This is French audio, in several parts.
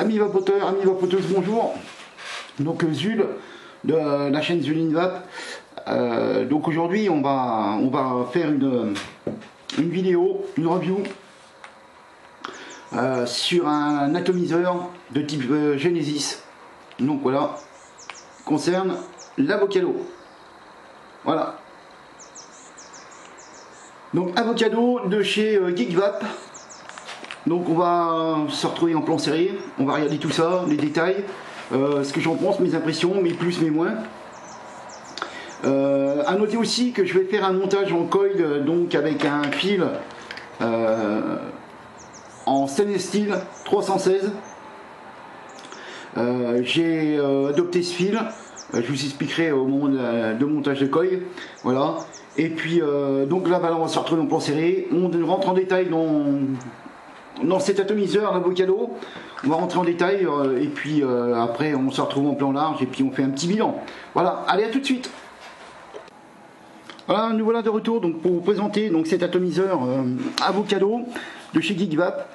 Amis vapoteurs, amis vapoteuses, bonjour. Donc Zul de la chaîne Zulinvap. Donc aujourd'hui on va faire une vidéo, une review sur un atomiseur de type Genesis. Donc voilà, concerne l'Avocado. Voilà. Donc Avocado de chez Geekvap. Donc on va se retrouver en plan serré, on va regarder tout ça, les détails, ce que j'en pense, mes impressions, mes plus, mes moins. À noter aussi que je vais faire un montage en coil, donc avec un fil en stainless steel 316. J'ai adopté ce fil, je vous expliquerai au moment de montage de coil. Voilà. Et puis donc là, on va se retrouver en plan serré, on rentre en détail dans cet atomiseur d'Avocado. On va rentrer en détail et puis après on se retrouve en plan large et puis on fait un petit bilan. Voilà, allez, à tout de suite. Voilà, nous voilà de retour donc pour vous présenter donc cet atomiseur Avocado de chez Geekvap.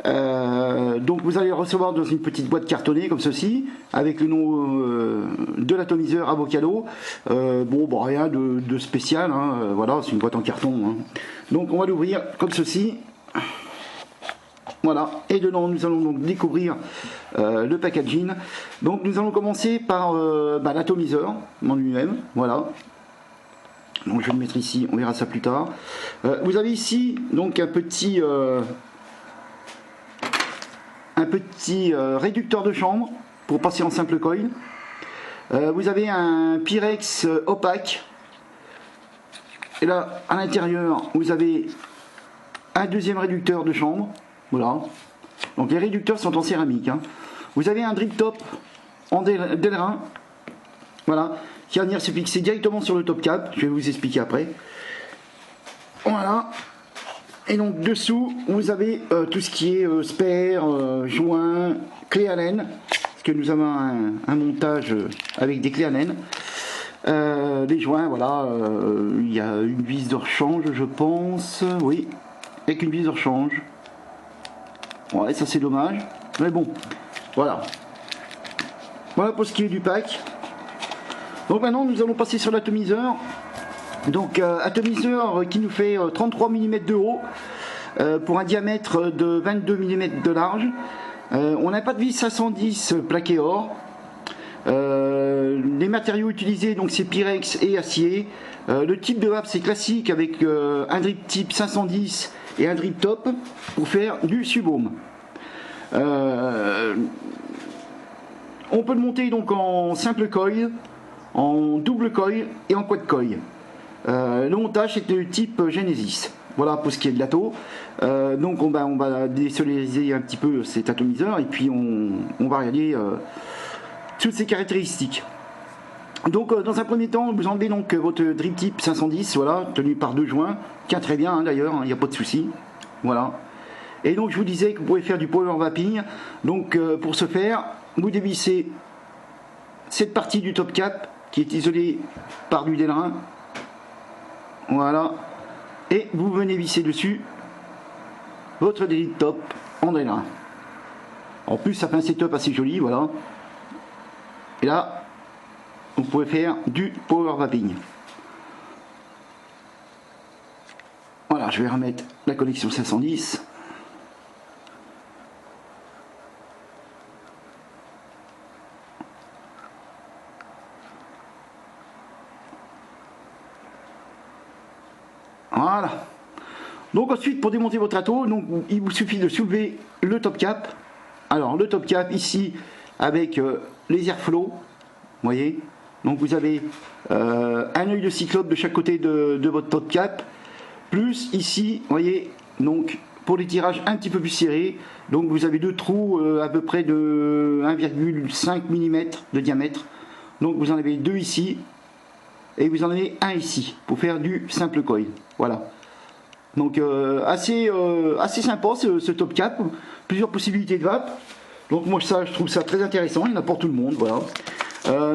Donc vous allez le recevoir dans une petite boîte cartonnée comme ceci avec le nom de l'atomiseur Avocado. Bon, rien de spécial, hein, voilà, c'est une boîte en carton, hein. Donc on va l'ouvrir comme ceci. Voilà, et dedans nous allons donc découvrir le packaging. Donc nous allons commencer par l'atomiseur en lui-même. Voilà. Donc je vais le mettre ici, on verra ça plus tard. Vous avez ici donc un petit réducteur de chambre pour passer en simple coil. Vous avez un Pyrex opaque. Et là, à l'intérieur, vous avez un deuxième réducteur de chambre. Voilà. Donc les réducteurs sont en céramique, hein. Vous avez un drip top en Delrin. Voilà. Qui va venir se fixer directement sur le top cap. Je vais vous expliquer après. Voilà. Et donc dessous, vous avez tout ce qui est spare, joint, clé Allen. Parce que nous avons un montage avec des clés Allen. Les joints, voilà. Il y a une vis de rechange, je pense. Oui, avec une vis de rechange. Ouais, ça c'est dommage. Mais bon, voilà. Voilà pour ce qui est du pack. Donc maintenant, nous allons passer sur l'atomiseur. Donc atomiseur qui nous fait 33 mm de haut pour un diamètre de 22 mm de large. On n'a pas de vis 510 plaqué or. Les matériaux utilisés, donc c'est Pyrex et acier. Le type de vape c'est classique avec un drip type 510 et un drip top pour faire du subaume. On peut le monter donc en simple coil, en double coil et en quad coil. Le montage est de type Genesis. Voilà pour ce qui est de l'ato. Donc on va désolariser un petit peu cet atomiseur et puis on va regarder toutes ses caractéristiques. Donc dans un premier temps, vous enlevez donc votre drip type 510, voilà, tenu par deux joints, tient très bien, hein, d'ailleurs, il n'y a pas de souci. Voilà. Et donc je vous disais que vous pouvez faire du power vaping. Donc pour ce faire, vous dévissez cette partie du top cap qui est isolée par du Delrin. Voilà. Et vous venez visser dessus votre drip top en Delrin. En plus ça fait un setup assez joli, voilà. Et là, vous pouvez faire du power vaping. Voilà, je vais remettre la connexion 510. Voilà. Donc ensuite, pour démonter votre ato, donc, il vous suffit de soulever le top cap. Alors le top cap ici avec les airflow, vous voyez. Donc vous avez un œil de cyclope de chaque côté de votre top cap, plus ici, vous voyez, donc pour les tirages un petit peu plus serrés, donc vous avez deux trous à peu près de 1,5 mm de diamètre. Donc vous en avez deux ici et vous en avez un ici pour faire du simple coil. Voilà. Donc assez sympa ce top cap, plusieurs possibilités de vape. Donc moi je trouve ça très intéressant, il y en a pour tout le monde, voilà.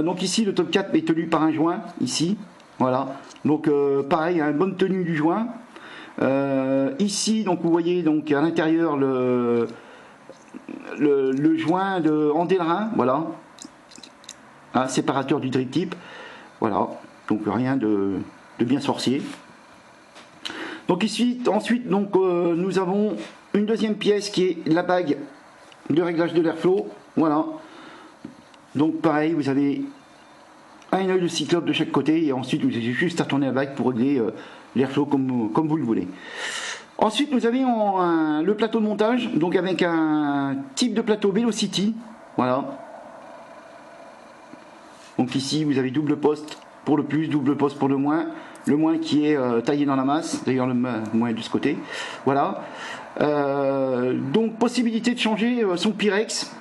Donc ici le top cap est tenu par un joint, ici, voilà. Donc pareil, une bonne tenue du joint. Ici donc vous voyez donc à l'intérieur le joint en délerin, voilà, un séparateur du drip tip, voilà, donc rien de bien sorcier. Donc ici, ensuite donc, nous avons une deuxième pièce qui est la bague de réglage de l'airflow, voilà, donc pareil, vous avez un œil de cyclope de chaque côté et ensuite vous avez juste à tourner la bague pour régler l'airflow comme vous le voulez. Ensuite nous avons le plateau de montage, donc avec un type de plateau Velocity, voilà. Donc ici vous avez double poste pour le plus, double poste pour le moins qui est taillé dans la masse, d'ailleurs le moins de ce côté, voilà. Donc possibilité de changer son Pyrex.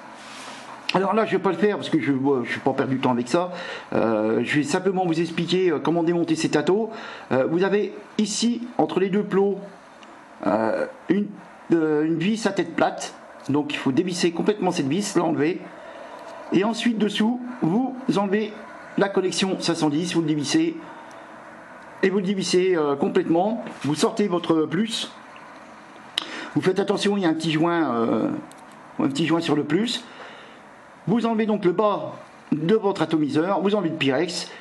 Alors là je vais pas le faire parce que je ne suis pas perdre du temps avec ça. Je vais simplement vous expliquer comment démonter ces tâteaux. Vous avez ici entre les deux plots une vis à tête plate, donc il faut dévisser complètement cette vis, l'enlever, et ensuite dessous vous enlevez la connexion 510, vous le dévissez et vous le dévissez complètement, vous sortez votre plus, vous faites attention, il y a un petit joint sur le plus, vous enlevez donc le bas de votre atomiseur, vous enlevez le Pyrex,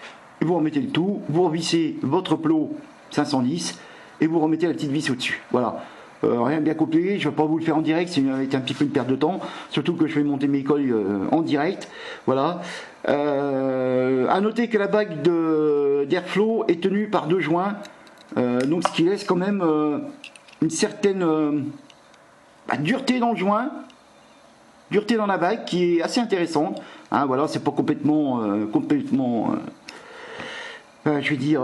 et vous remettez le tout, vous revissez votre plot 510 et vous remettez la petite vis au-dessus. Voilà. Rien de bien compliqué, je ne vais pas vous le faire en direct, c'est un petit peu une perte de temps, surtout que je vais monter mes coils en direct. Voilà. À noter que la bague d'airflow est tenue par deux joints, donc ce qui laisse quand même une certaine dureté dans le joint, dureté dans la bague qui est assez intéressante. Hein, voilà, c'est pas complètement je vais dire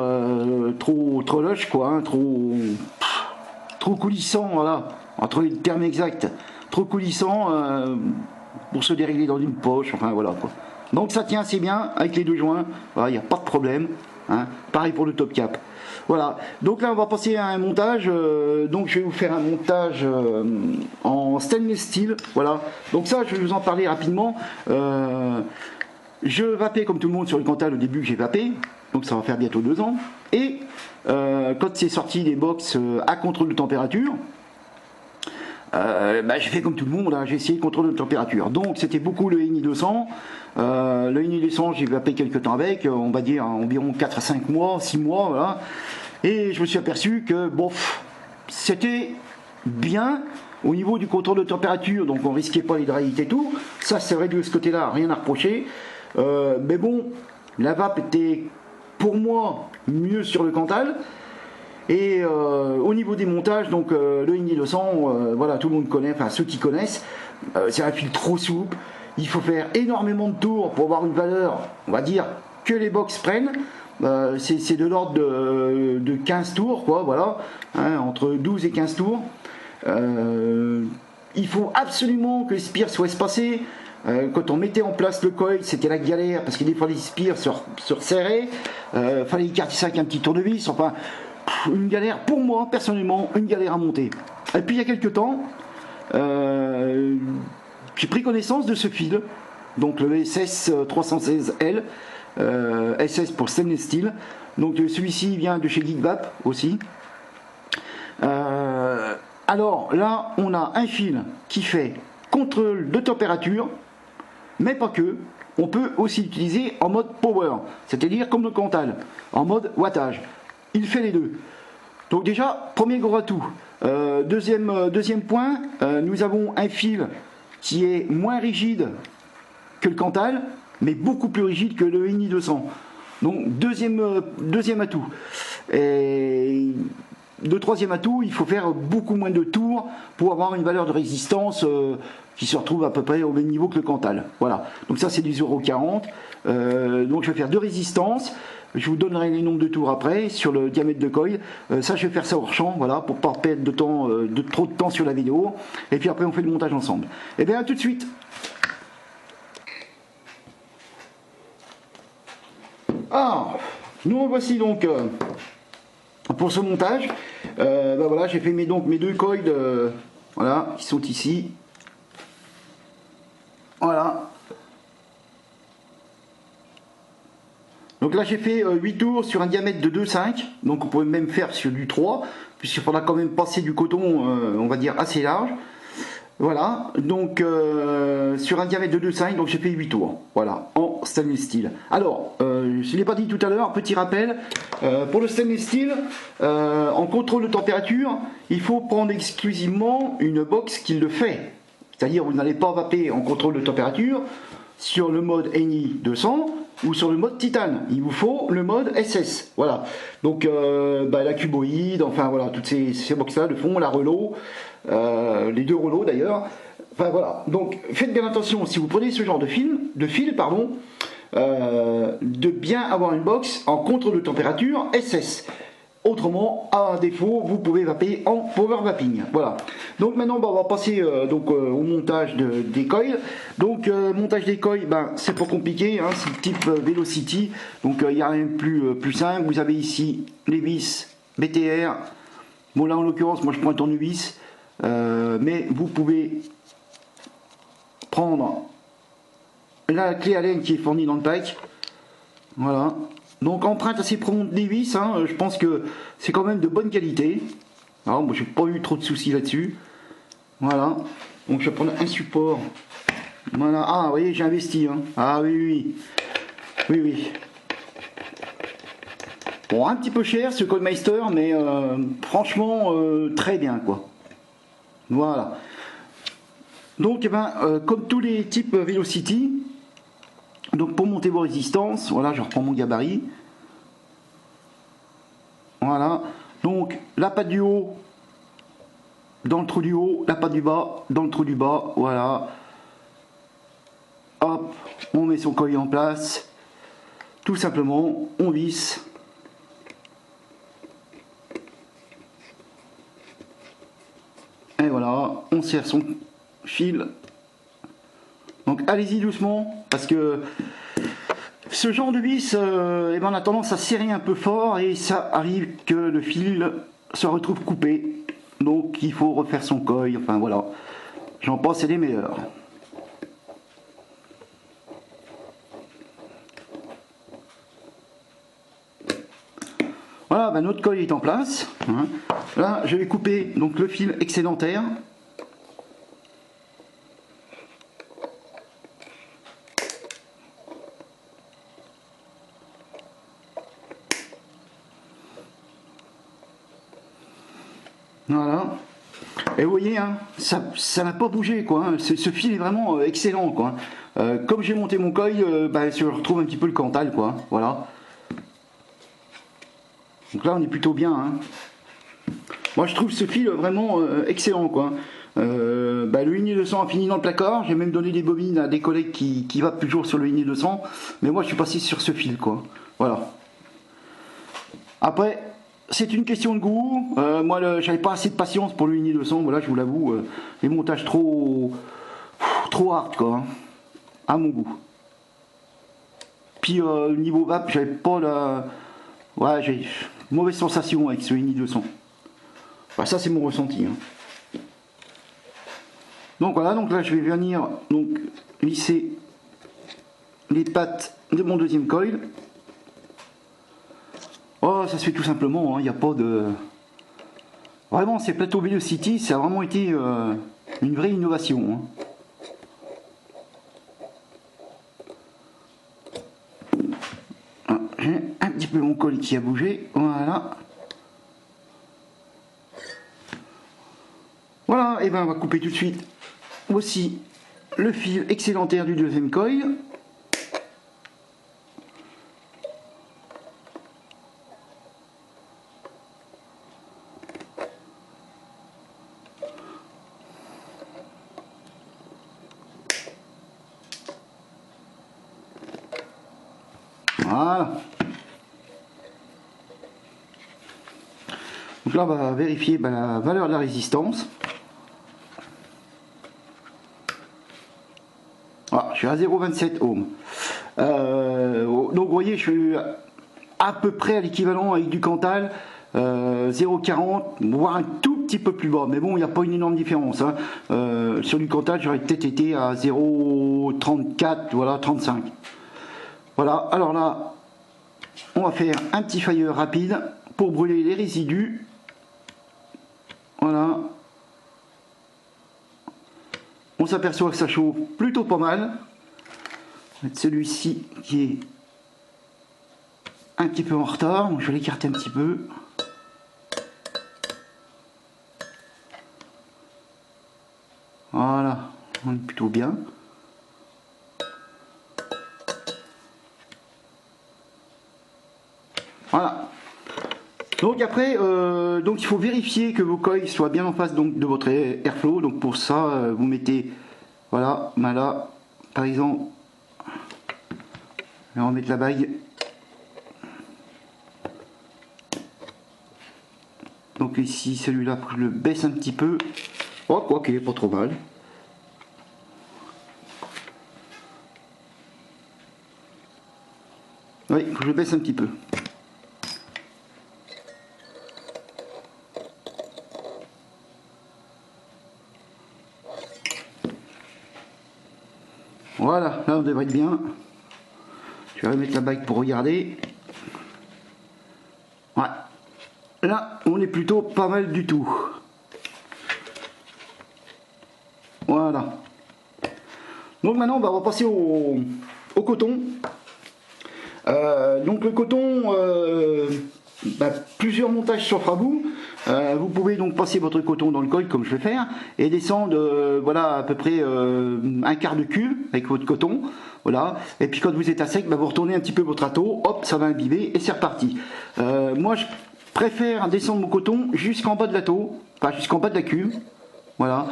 trop lush quoi, hein, trop coulissant, voilà, entre les termes exacts, trop coulissant pour se dérégler dans une poche, enfin voilà quoi. Donc ça tient assez bien avec les deux joints, voilà, il n'y a pas de problème, hein. Pareil pour le top cap. Voilà, donc là on va passer à un montage, donc je vais vous faire un montage en stainless steel, voilà, donc ça je vais vous en parler rapidement. Je vapais comme tout le monde sur le Cantal au début que j'ai vapé, donc ça va faire bientôt 2 ans, et quand c'est sorti des box à contrôle de température, j'ai fait comme tout le monde, hein, j'ai essayé le contrôle de température, donc c'était beaucoup le INI 200, le INI 200 j'ai vapé quelques temps avec, on va dire environ 4 à 5 mois, 6 mois, voilà, et je me suis aperçu que bon, c'était bien au niveau du contrôle de température, donc on risquait pas l'hydraulique et tout, ça c'est vrai de ce côté là, rien à reprocher, mais bon, la vape était pour moi mieux sur le Cantal. Et au niveau des montages, donc le INI 200, voilà, tout le monde connaît, enfin ceux qui connaissent, c'est un fil trop souple, il faut faire énormément de tours pour avoir une valeur, on va dire, que les box prennent, c'est de l'ordre de 15 tours, quoi, voilà, hein, entre 12 et 15 tours. Il faut absolument que les spires soient espacés. Quand on mettait en place le coil, c'était la galère, parce que des fois les spires se resserraient, fallait écarter ça avec un petit tournevis, enfin... une galère, pour moi personnellement, une galère à monter. Et puis il y a quelques temps, j'ai pris connaissance de ce fil, donc le SS 316L, SS pour stainless steel, donc celui-ci vient de chez Geekvap aussi. Alors là on a un fil qui fait contrôle de température, mais pas que, on peut aussi l'utiliser en mode power, c'est-à-dire comme le Cantal, en mode wattage. Il fait les deux. Donc déjà, premier gros atout. Deuxième point, nous avons un fil qui est moins rigide que le Cantal, mais beaucoup plus rigide que le INI 200. Donc deuxième atout. Et le troisième atout, il faut faire beaucoup moins de tours pour avoir une valeur de résistance qui se retrouve à peu près au même niveau que le Cantal. Voilà. Donc ça c'est du 0,40. Donc je vais faire 2 résistances. Je vous donnerai les nombres de tours après sur le diamètre de coil. Ça, je vais faire ça hors champ, voilà, pour pas perdre trop de temps sur la vidéo. Et puis après, on fait le montage ensemble. Et bien, à tout de suite. Alors, nous voici donc pour ce montage. Voilà, j'ai fait mes 2 coils, voilà, qui sont ici. Voilà. Donc là j'ai fait 8 tours sur un diamètre de 2,5, donc on pourrait même faire sur du 3, puisqu'il faudra quand même passer du coton, on va dire, assez large. Voilà, donc sur un diamètre de 2,5, donc j'ai fait 8 tours, voilà, en stainless steel. Alors, je ne l'ai pas dit tout à l'heure, petit rappel, pour le stainless steel, en contrôle de température, il faut prendre exclusivement une box qui le fait. C'est-à-dire, vous n'allez pas vaper en contrôle de température sur le mode NI 200 ou sur le mode titane. Il vous faut le mode SS, voilà. Donc, la cuboïde, enfin voilà, toutes ces box-là, le fond, la relot, les deux rouleaux d'ailleurs. Enfin voilà, donc faites bien attention si vous prenez ce genre de fil, de bien avoir une box en contrôle de température SS. Autrement, à défaut, vous pouvez vaper en power vaping. Voilà. Donc maintenant, on va passer au montage des coils. Donc montage des coils, c'est pas compliqué, hein, c'est type Velocity. Donc il n'y a rien de plus simple. Vous avez ici les vis BTR. Bon là en l'occurrence, moi je prends un tournevis. Mais vous pouvez prendre la clé Allen qui est fournie dans le pack. Voilà. Donc empreinte assez profonde des vis, hein, je pense que c'est quand même de bonne qualité. Alors moi j'ai pas eu trop de soucis là-dessus. Voilà. Donc je vais prendre un support. Voilà. Ah vous voyez j'ai investi. Hein. Ah oui. Bon un petit peu cher ce Coilmeister, mais franchement très bien quoi. Voilà. Donc, comme tous les types Velocity, donc pour monter vos résistances, voilà, je reprends mon gabarit. Voilà. Donc, la patte du haut dans le trou du haut, la patte du bas dans le trou du bas. Voilà. Hop, on met son coil en place. Tout simplement, on visse. Et voilà, on serre son fil. Donc allez-y doucement parce que ce genre de vis on a tendance à serrer un peu fort et ça arrive que le fil se retrouve coupé. Donc il faut refaire son coil. Enfin voilà, j'en pense c'est les meilleurs. Voilà, notre coil est en place. Hein. Là je vais couper donc le fil excédentaire. Voilà. Et vous voyez, hein, ça n'a pas bougé, quoi. Hein. Ce fil est vraiment excellent, quoi. Comme j'ai monté mon coil, je retrouve un petit peu le Cantal, quoi. Voilà. Donc là, on est plutôt bien. Hein. Moi, je trouve ce fil vraiment excellent, quoi. Le Uni 200 a fini dans le placard. J'ai même donné des bobines à des collègues qui vapent toujours sur le Uni 200. Mais moi, je suis passé sur ce fil, quoi. Voilà. Après, c'est une question de goût. Moi, j'avais pas assez de patience pour le Uni 200. Voilà, je vous l'avoue. Les montages trop hard, quoi. Hein, à mon goût. Puis, niveau vape, j'avais pas la... Ouais, j'ai une mauvaise sensation avec ce Uni 200. Enfin, ça, c'est mon ressenti. Hein. Donc voilà, donc là, je vais venir lisser les pattes de mon deuxième coil. Oh, ça se fait tout simplement, il n'y a pas de... Vraiment, ces plateaux Velocity, ça a vraiment été une vraie innovation. Hein. J'ai un petit peu mon colis qui a bougé, voilà. Voilà, et on va couper tout de suite aussi le fil excédentaire du deuxième coil. Voilà. Donc là, on va vérifier la valeur de la résistance. Ah, je suis à 0,27 ohms. Donc vous voyez, je suis à peu près à l'équivalent avec du Cantal. 0,40, voire un tout petit peu plus bas. Mais bon, il n'y a pas une énorme différence. Hein. Sur du Cantal, j'aurais peut-être été à 0,34, voilà, 35. Voilà, alors là, on va faire un petit fire rapide pour brûler les résidus. Voilà. on s'aperçoit que ça chauffe plutôt pas mal. Celui-ci qui est un petit peu en retard, donc je vais l'écarter un petit peu. Voilà, on est plutôt bien. Voilà. Donc après, donc il faut vérifier que vos coils soient bien en face donc, de votre airflow. Donc pour ça, vous mettez, voilà, là, par exemple, je vais remettre la bague. Donc ici, celui-là, je le baisse un petit peu. Oh, quoi qu'il est pas trop mal. Oui, je le baisse un petit peu. Voilà, là on devrait être bien. Je vais remettre la bague pour regarder. Ouais. Là, on est plutôt pas mal du tout. Voilà. Donc maintenant, bah, on va passer au coton. Donc le coton, bah, plusieurs montages s'offrent à vous. Vous pouvez donc passer votre coton dans le coil comme je vais faire et descendre voilà à peu près un quart de cube avec votre coton, voilà. Et puis quand vous êtes à sec, bah, vous retournez un petit peu votre râteau, hop, ça va imbiber et c'est reparti. Moi je préfère descendre mon coton jusqu'en bas de la taux, enfin jusqu'en bas de la cuve, voilà.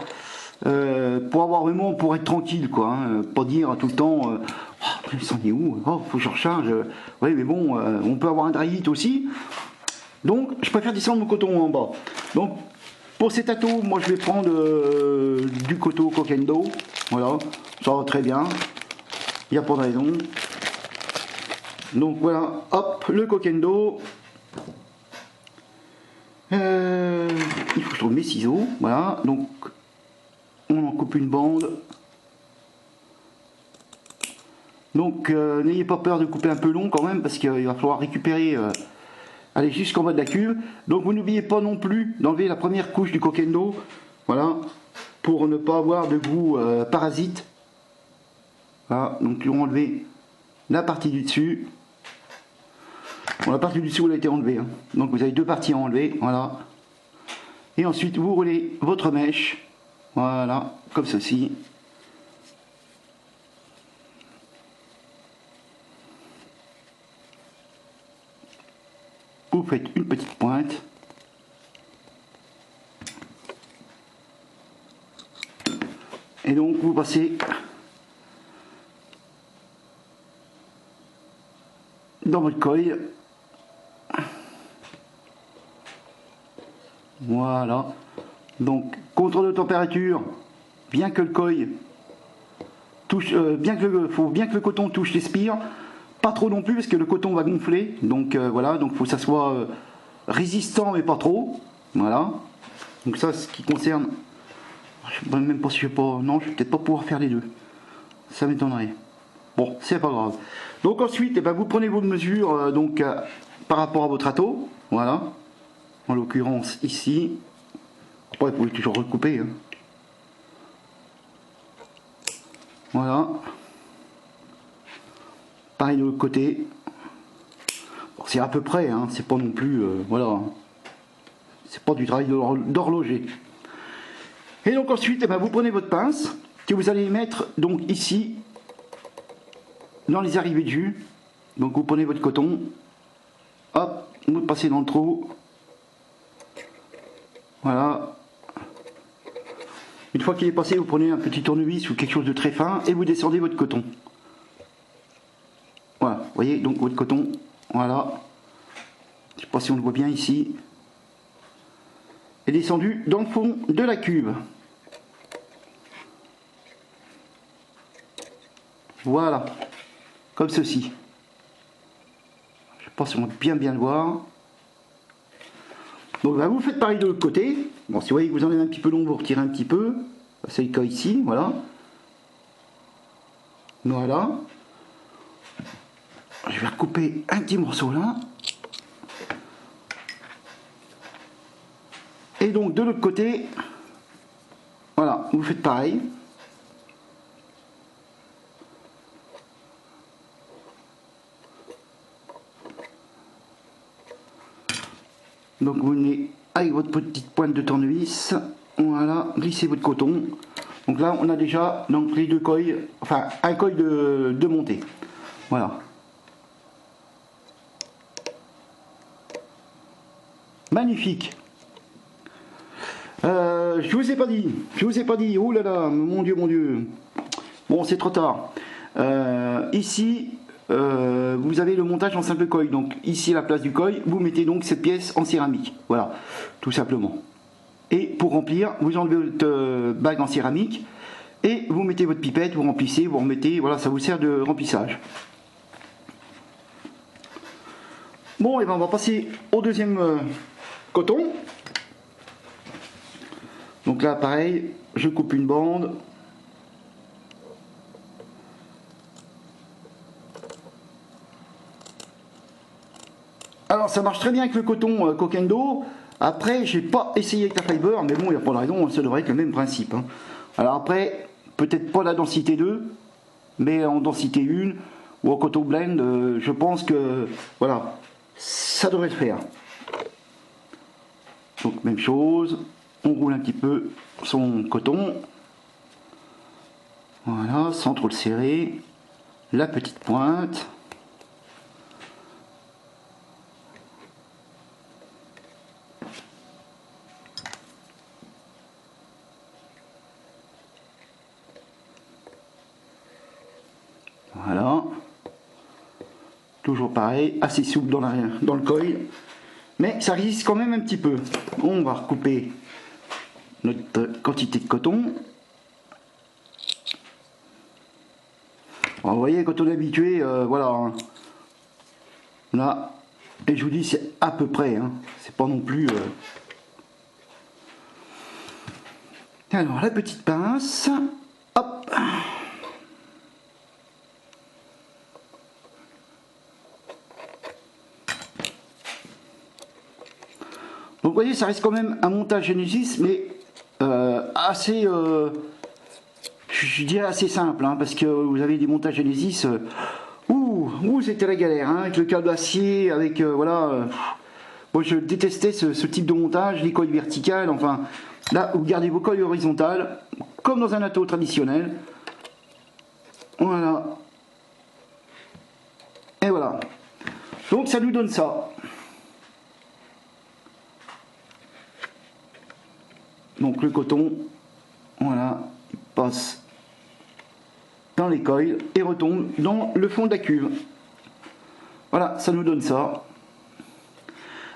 Pour avoir vraiment, pour être tranquille quoi, hein, pas dire tout le temps oh, il s'en est où, oh faut que je recharge, oui mais bon on peut avoir un dry heat aussi, donc je préfère descendre mon coton en bas. Donc pour cet atto, moi je vais prendre du coton Cokendo, voilà, ça va très bien, il n'y a pas de raison. Donc voilà, hop, le Cokendo. Il faut que je trouve mes ciseaux, voilà, donc on en coupe une bande. Donc n'ayez pas peur de couper un peu long quand même parce qu'il va falloir récupérer, aller jusqu'en bas de la cuve. Donc vous n'oubliez pas non plus d'enlever la première couche du Cokendo, voilà, pour ne pas avoir de goût parasite. Voilà, donc vous enlevez la partie du dessus. Bon, la partie du dessous elle a été enlevée, hein. Donc vous avez deux parties à enlever, voilà. Et ensuite vous roulez votre mèche, voilà, comme ceci. Vous faites une petite pointe. Et donc vous passez dans votre coil. Voilà. Donc contrôle de température, bien que le coil touche, faut bien que le coton touche les spires, pas trop non plus parce que le coton va gonfler. Donc voilà, donc faut que ça soit résistant mais pas trop. Voilà. Donc ça, ce qui concerne, je sais même pas si je vais pas, non, je vais peut-être pas pouvoir faire les deux. Ça m'étonnerait. Bon, c'est pas grave. Donc ensuite, eh ben, vous prenez vos mesures par rapport à votre atto, voilà. En l'occurrence ici. Après, vous pouvez toujours recouper, hein. Voilà. Pareil de l'autre côté. Bon, c'est à peu près, hein, c'est pas non plus, voilà. C'est pas du travail d'horloger. Et donc ensuite, eh ben, vous prenez votre pince que vous allez mettre donc ici dans les arrivées de jus. Donc vous prenez votre coton, hop, vous le passez dans le trou. Voilà. Une fois qu'il est passé, vous prenez un petit tournevis ou quelque chose de très fin et vous descendez votre coton. Voilà, vous voyez donc votre coton, voilà. Je ne sais pas si on le voit bien ici. Est descendu dans le fond de la cuve. Voilà, comme ceci. Je ne sais pas si on va bien le voir. Donc là, vous faites pareil de l'autre côté. Bon, si vous voyez que vous en avez un petit peu long, vous retirez un petit peu. C'est le cas ici, voilà. Voilà. Je vais recouper un petit morceau là. Et donc de l'autre côté, voilà, vous faites pareil. Donc vous venez avec votre petite pointe de tournevis, voilà, glissez votre coton. Donc là on a déjà donc les deux coils, enfin un coil de montée. Voilà. Magnifique. Je vous ai pas dit, oh là là, mon Dieu. Bon, c'est trop tard. Ici, vous avez le montage en simple coil. Donc ici, à la place du coil, vous mettez donc cette pièce en céramique. Voilà, tout simplement. Et pour remplir, vous enlevez votre bague en céramique et vous mettez votre pipette, vous remplissez, vous remettez. Voilà, ça vous sert de remplissage. Bon, et ben on va passer au deuxième coton. Donc là, pareil, je coupe une bande. Alors, ça marche très bien avec le coton Coquendo. Après, j'ai pas essayé avec la fiber, mais bon, il n'y a pas de raison, ça devrait être le même principe. Hein. Alors après, peut-être pas la densité 2, mais en densité 1, ou en coton blend, je pense que, voilà, ça devrait se faire. Donc, même chose. On roule un petit peu son coton, voilà, sans trop le serrer, la petite pointe, voilà, toujours pareil, assez souple dans le coil, mais ça résiste quand même un petit peu. On va recouper notre quantité de coton. Alors, vous voyez, quand on est habitué, voilà, hein. Là, et je vous dis, c'est à peu près, hein. C'est pas non plus. Alors, la petite pince, hop. Donc, vous voyez, ça reste quand même un montage Genesis, mais assez, je dirais assez simple, hein, parce que vous avez des montages Genesis, c'était la galère, hein, avec le câble d'acier, avec, voilà, moi je détestais ce type de montage, les coils verticales, enfin, là, vous gardez vos coils horizontales, comme dans un atteau traditionnel, voilà, et voilà, donc ça nous donne ça. Donc le coton, voilà, il passe dans les coils et retombe dans le fond de la cuve. Voilà, ça nous donne ça.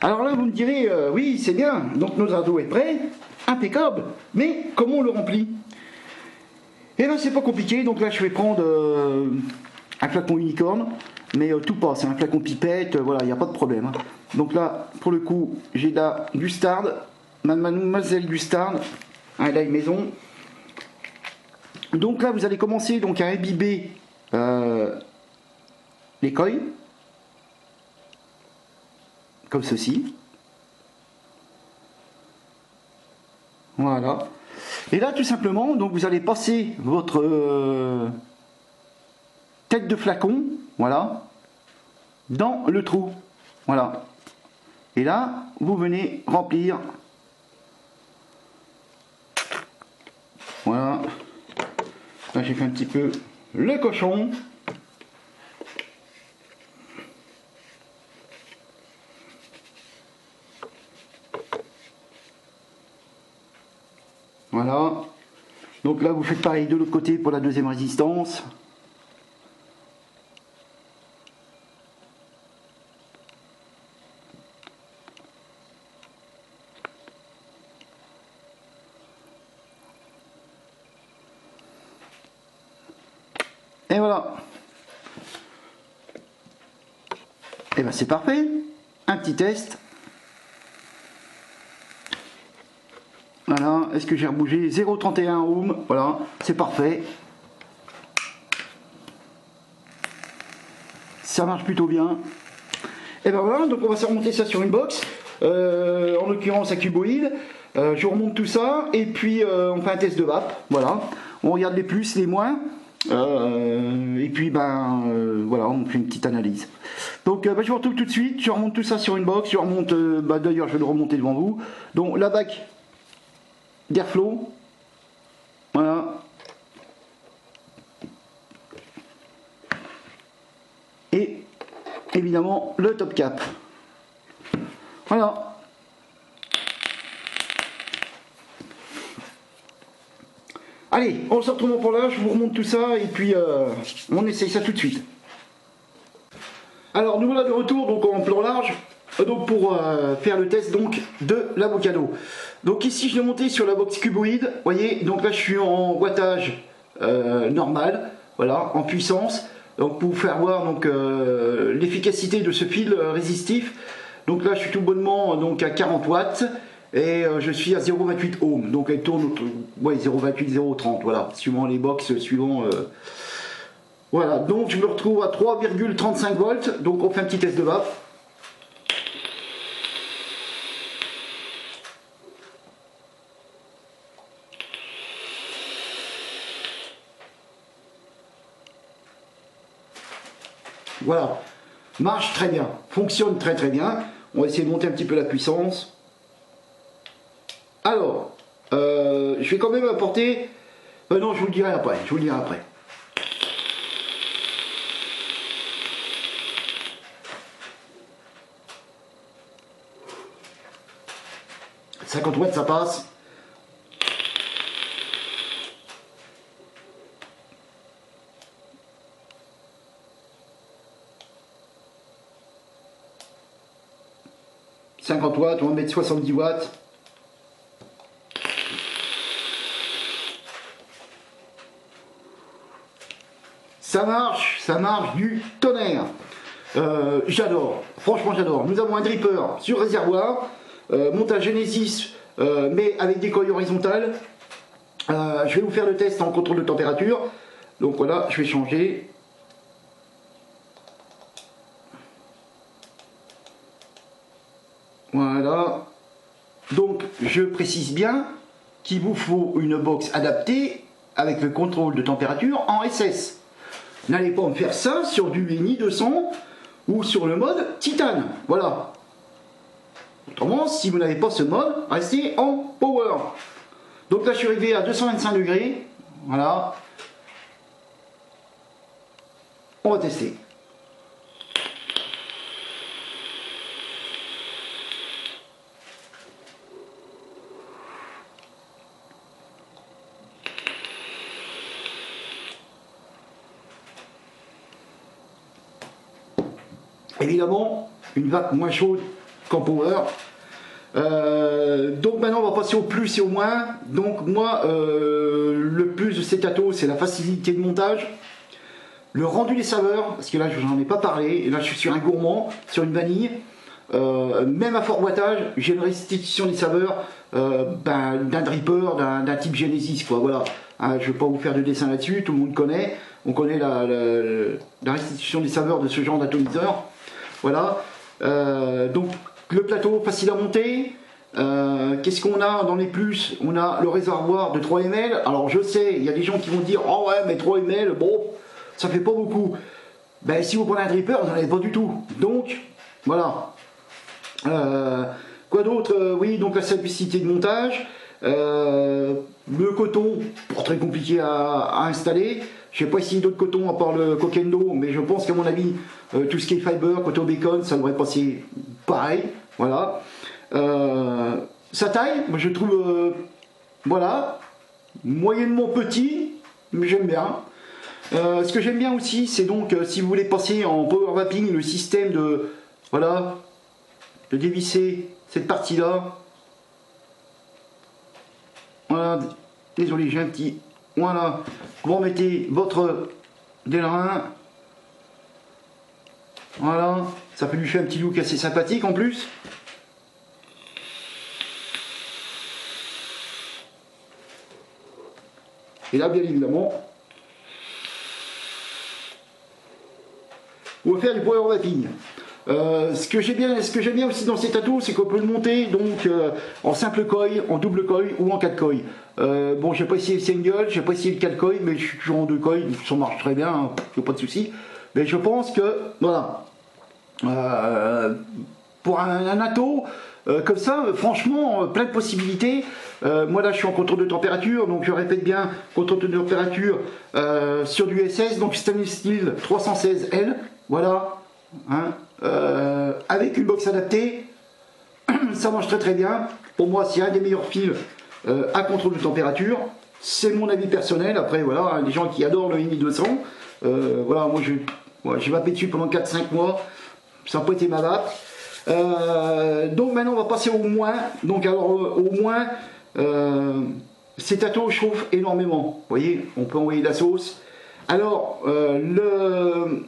Alors là, vous me direz, oui, c'est bien, donc notre radeau est prêt, impeccable, mais comment on le remplit? Eh bien, c'est pas compliqué, donc là, je vais prendre un flacon unicorne, mais tout passe, un flacon pipette, voilà, il n'y a pas de problème. Hein. Donc là, pour le coup, j'ai la Gustard, Mademoiselle Gustard, un l'ail maison. Donc là, vous allez commencer donc à imbiber les coils, comme ceci. Voilà. Et là, tout simplement, donc vous allez passer votre tête de flacon, voilà, dans le trou. Voilà. Et là, vous venez remplir. Voilà. Là, j'ai fait un petit peu le cochon. Voilà. Donc là, vous faites pareil de l'autre côté pour la deuxième résistance. Et voilà. Et bien c'est parfait. Un petit test. Voilà, est-ce que j'ai rebougé 0,31 ohm, voilà, c'est parfait. Ça marche plutôt bien. Et ben voilà, donc on va se remonter ça sur une box, en l'occurrence à cuboïde. Je remonte tout ça et puis on fait un test de vape, voilà. On regarde les plus, les moins. Et puis voilà, on fait une petite analyse. Donc je vous retrouve tout de suite, je remonte tout ça sur une box, je remonte, d'ailleurs je vais le remonter devant vous. Donc la bac d'Airflow, voilà. Et évidemment le top cap. Voilà. Allez, on se retrouve pour là, je vous remonte tout ça et puis on essaye ça tout de suite. Alors nous voilà de retour donc en plan large, donc pour faire le test donc de l'avocado. Donc ici je l'ai monté sur la box cuboïde, voyez, donc là je suis en wattage normal, voilà, en puissance, donc pour vous faire voir donc l'efficacité de ce fil résistif. Donc là je suis tout bonnement donc à 40 watts. Et je suis à 0,28 ohms, donc elle tourne ouais, 0,28, 0,30, voilà, suivant les box, suivant... Voilà, donc je me retrouve à 3,35 volts, donc on fait un petit test de vape. Voilà, marche très bien, fonctionne très très bien. On va essayer de monter un petit peu la puissance. Alors, je vais quand même apporter... non, je vous le dirai après, je vous le dirai après. « 50 watts, ça passe. » « 50 watts, on va mettre 70 watts. Ça marche du tonnerre. J'adore, franchement j'adore. Nous avons un dripper sur réservoir, montage Genesis, mais avec des coils horizontales. Je vais vous faire le test en contrôle de température. Donc voilà, je vais changer. Voilà. Donc je précise bien qu'il vous faut une box adaptée avec le contrôle de température en SS. N'allez pas me faire ça sur du Eni 200 ou sur le mode titane. Voilà. Autrement, si vous n'avez pas ce mode, restez en power. Donc là, je suis arrivé à 225 degrés. Voilà. On va tester. Évidemment, une vape moins chaude qu'en power. Donc maintenant on va passer au plus et au moins. Donc moi le plus de ces gâteaux c'est la facilité de montage, le rendu des saveurs, parce que là je n'en ai pas parlé, et là je suis sur un gourmand, sur une vanille. Même à fort wattage, j'ai une restitution des saveurs d'un dripper, d'un type Genesis quoi, voilà. Hein, je ne vais pas vous faire de dessin là-dessus, tout le monde connaît, on connaît la restitution des saveurs de ce genre d'atomiseur. Voilà, donc le plateau facile à monter. Qu'est-ce qu'on a dans les plus? On a le réservoir de 3 ml. Alors je sais, il y a des gens qui vont dire oh ouais mais 3 ml, bon, ça fait pas beaucoup. Ben si vous prenez un dripper, vous n'en avez pas du tout. Donc, voilà. Quoi d'autre? Oui, donc la simplicité de montage. Le coton, très compliqué à installer. Je n'ai pas essayé d'autres cotons à part le Coquendo, mais je pense qu'à mon avis, tout ce qui est fiber, coton bacon, ça devrait passer pareil. Voilà. Sa taille, moi je trouve, voilà, moyennement petit, mais j'aime bien. Ce que j'aime bien aussi, c'est donc, si vous voulez passer en power vaping, le système de, voilà, de dévisser cette partie-là. Voilà, désolé, j'ai un petit... Voilà, vous remettez votre délerin. Voilà, ça peut lui faire un petit look assez sympathique en plus. Et là, bien évidemment, on va faire du power vaping. Ce que j'aime bien aussi dans ces tatous, c'est qu'on peut le monter donc en simple coil, en double coil ou en 4 coils. Bon, j'ai pas essayé le single, j'ai pas essayé le 4 coils, mais je suis toujours en 2 coils, ça marche très bien, hein, y a pas de souci. Mais je pense que, voilà, pour un ato comme ça, franchement, plein de possibilités. Moi là, je suis en contrôle de température, donc je répète bien, contrôle de température sur du SS, donc stainless steel 316L, voilà, hein, avec une box adaptée, ça marche très bien. Pour moi, c'est un des meilleurs fils à contrôle de température. C'est mon avis personnel. Après, voilà, les gens qui adorent le MI200, voilà, moi j'ai vappé dessus pendant 4-5 mois, ça n'a pas été ma vape. Donc maintenant on va passer au moins. Donc alors au moins ces tatous chauffent énormément. Vous voyez, on peut envoyer de la sauce. Alors le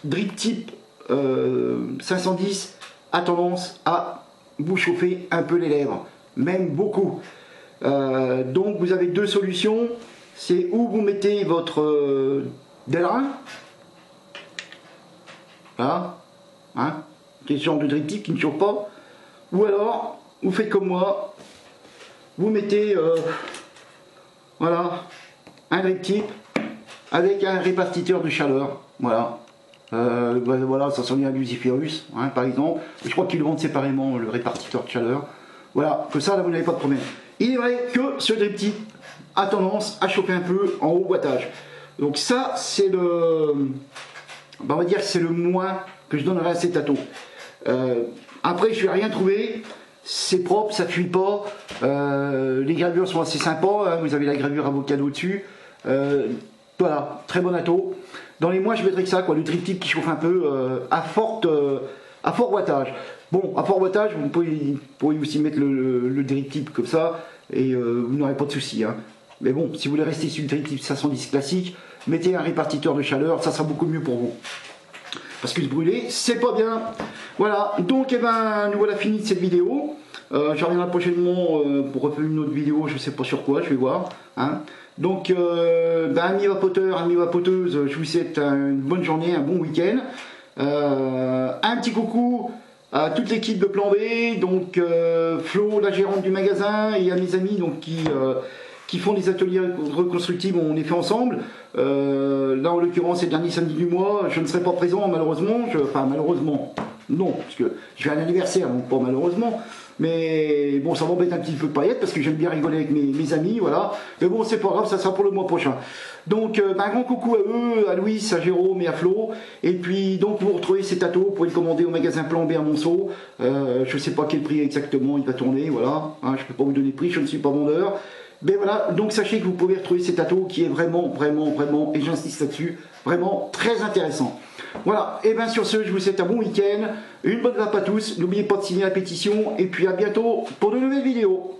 drip type 510 a tendance à vous chauffer un peu les lèvres, même beaucoup. Donc vous avez deux solutions. C'est où vous mettez votre Delrin, là, hein, qui est ce genre de drip type qui ne chauffe pas, ou alors vous faites comme moi, vous mettez voilà, un drip type avec un répartiteur de chaleur, voilà. Voilà, ça s'en vient à Luciferus, hein, par exemple. Je crois qu'ils le vendent séparément, le répartiteur de chaleur. Voilà, que ça, là, vous n'avez pas de problème. Il est vrai que ce drip type a tendance à chauffer un peu en haut wattage. Donc ça, c'est le... on va dire que c'est le moins que je donnerai à ces tatous. Après, je n'ai rien trouvé. C'est propre, ça ne fuit pas. Les gravures sont assez sympas. Hein, vous avez la gravure avocado dessus. Voilà, très bon ato. Dans les mois, je mettrais que ça, quoi, le drip type qui chauffe un peu à fort wattage. Bon, à fort wattage, vous pourriez aussi mettre le drip type comme ça et vous n'aurez pas de soucis. Hein. Mais bon, si vous voulez rester sur le drip type 510 classique, mettez un répartiteur de chaleur, ça sera beaucoup mieux pour vous. Parce que se brûler, c'est pas bien. Voilà, donc eh ben, nous voilà fini de cette vidéo. Je reviendrai prochainement pour refaire une autre vidéo, je sais pas sur quoi, je vais voir. Hein. Donc, amis vapoteurs, amis vapoteuses, je vous souhaite une bonne journée, un bon week-end. Un petit coucou à toute l'équipe de Plan B, donc Flo, la gérante du magasin, et à mes amis donc, qui font des ateliers reconstructifs, on les fait ensemble. Là, en l'occurrence, c'est le dernier samedi du mois, je ne serai pas présent malheureusement, enfin malheureusement, non, parce que je fais un anniversaire, donc pas malheureusement. Mais bon, ça m'embête un petit peu de pas y être parce que j'aime bien rigoler avec mes amis, voilà. Mais bon, c'est pas grave, ça sera pour le mois prochain. Donc, un grand coucou à eux, à Louis, à Jérôme et à Flo. Et puis, donc, vous retrouvez ces tatous, vous pouvez le commander au magasin Plan B à Monceau. Je sais pas quel prix exactement il va tourner, voilà. Hein, je peux pas vous donner de prix, je ne suis pas vendeur. Mais voilà, donc sachez que vous pouvez retrouver ces tatous qui est vraiment, et j'insiste là-dessus, vraiment très intéressant. Voilà, et bien sur ce, je vous souhaite un bon week-end, une bonne vape à tous, n'oubliez pas de signer la pétition, et puis à bientôt pour de nouvelles vidéos.